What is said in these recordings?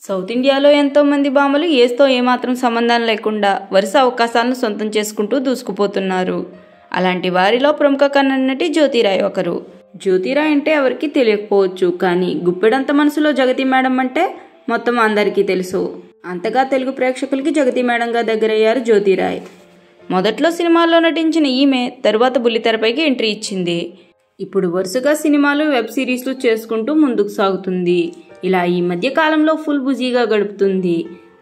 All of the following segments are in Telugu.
సౌత్ ఇండియాలో ఎంతో మంది భామలు ఏజ్తో ఏమాత్రం సంబంధం లేకుండా వరుస అవకాశాలను సొంతం చేసుకుంటూ దూసుకుపోతున్నారు. అలాంటి వారిలో ప్రముఖ కన్నడ నటి జ్యోతిరాయ్ ఒకరు. జ్యోతిరాయ్ అంటే ఎవరికి తెలియకపోవచ్చు, కానీ గుప్పెడంత మనసులో జగతి మేడం అంటే మొత్తం అందరికీ తెలుసు. అంతగా తెలుగు ప్రేక్షకులకి జగతి మేడంగా దగ్గరయ్యారు జ్యోతిరాయ్. మొదట్లో సినిమాల్లో నటించిన ఈమె తరువాత బుల్లితెరపైకి ఎంట్రీ ఇచ్చింది. ఇప్పుడు వరుసగా సినిమాలు, వెబ్ సిరీస్లు చేసుకుంటూ ముందుకు సాగుతుంది. ఇలా ఈ మధ్య కాలంలో ఫుల్ బిజీగా గడుపుతుంది.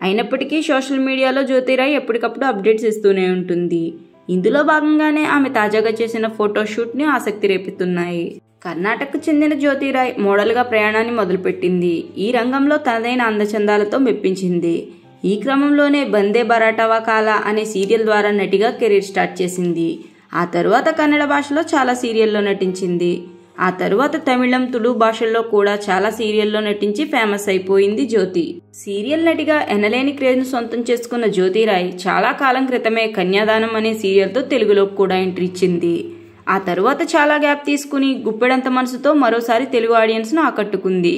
అయినప్పటికీ సోషల్ మీడియాలో జ్యోతిరాయ్ ఎప్పటికప్పుడు అప్డేట్స్ ఇస్తూనే ఉంటుంది. ఇందులో భాగంగానే ఆమె తాజాగా చేసిన ఫోటోషూట్ని ఆసక్తి రేపుతున్నాయి. కర్ణాటకకు చెందిన జ్యోతిరాయ్ మోడల్గా ప్రయాణాన్ని మొదలుపెట్టింది. ఈ రంగంలో తనదైన అందచందాలతో మెప్పించింది. ఈ క్రమంలోనే బందే బరాటవా కాల అనే సీరియల్ ద్వారా నటిగా కెరీర్ స్టార్ట్ చేసింది. ఆ తరువాత కన్నడ భాషలో చాలా సీరియల్లో నటించింది. ఆ తరువాత తమిళం, తుళు భాషల్లో కూడా చాలా సీరియల్లో నటించి ఫేమస్ అయిపోయింది జ్యోతి. సీరియల్ నటిగా ఎనలేని క్రేజ్ను సొంతం చేసుకున్న జ్యోతిరాయ్ చాలా కాలం క్రితమే కన్యాదానం అనే సీరియల్తో తెలుగులోకి కూడా ఎంట్రీ ఇచ్చింది. ఆ తరువాత చాలా గ్యాప్ తీసుకుని గుప్పెడంత మనసుతో మరోసారి తెలుగు ఆడియన్స్ను ఆకట్టుకుంది.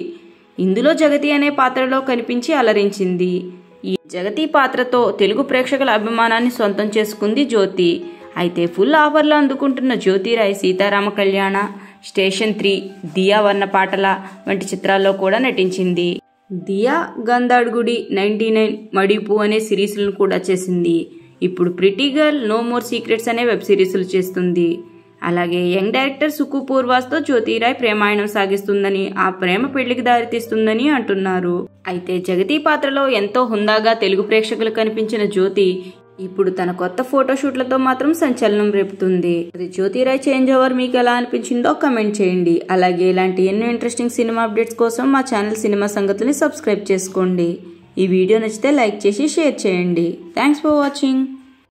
ఇందులో జగతి అనే పాత్రలో కనిపించి అలరించింది. ఈ జగతి పాత్రతో తెలుగు ప్రేక్షకుల అభిమానాన్ని సొంతం చేసుకుంది జ్యోతి. అయితే ఫుల్ ఆఫర్లు అందుకుంటున్న జ్యోతిరాయ్ సీతారామ కళ్యాణ, స్టేషన్ 3, దియా వర్ణపాటల వంటి చిత్రాల్లో కూడా నటించింది. దియా, గంధాడ్గుడి, 99, మడిపు అనే సిరీస్లను కూడా చేసింది. ఇప్పుడు pretty girl, no more secrets అనే వెబ్ సిరీస్లు చేస్తుంది. అలాగే యంగ్ డైరెక్టర్ సుకు పూర్వాస్తో జ్యోతిరాయ్ ప్రేమాయణం సాగిస్తుందని, ఆ ప్రేమ పెళ్లికి దారితీస్తుందని అంటున్నారు. అయితే జగతి పాత్రలో ఎంతో హుందాగా తెలుగు ప్రేక్షకులు కనిపించిన జ్యోతి ఇప్పుడు తన కొత్త ఫోటోషూట్లతో మాత్రం సంచలనం రేపుతుంది. అది జ్యోతిరాయ్ చేంజ్ ఓవర్ మీకు ఎలా అనిపించిందో కమెంట్ చేయండి. అలాగే ఇలాంటి ఎన్నో ఇంట్రెస్టింగ్ సినిమా అప్డేట్స్ కోసం మా ఛానల్ సినిమా సంగతుల్ని సబ్స్క్రైబ్ చేసుకోండి. ఈ వీడియో నచ్చితే లైక్ చేసి షేర్ చేయండి. Thanks for watching.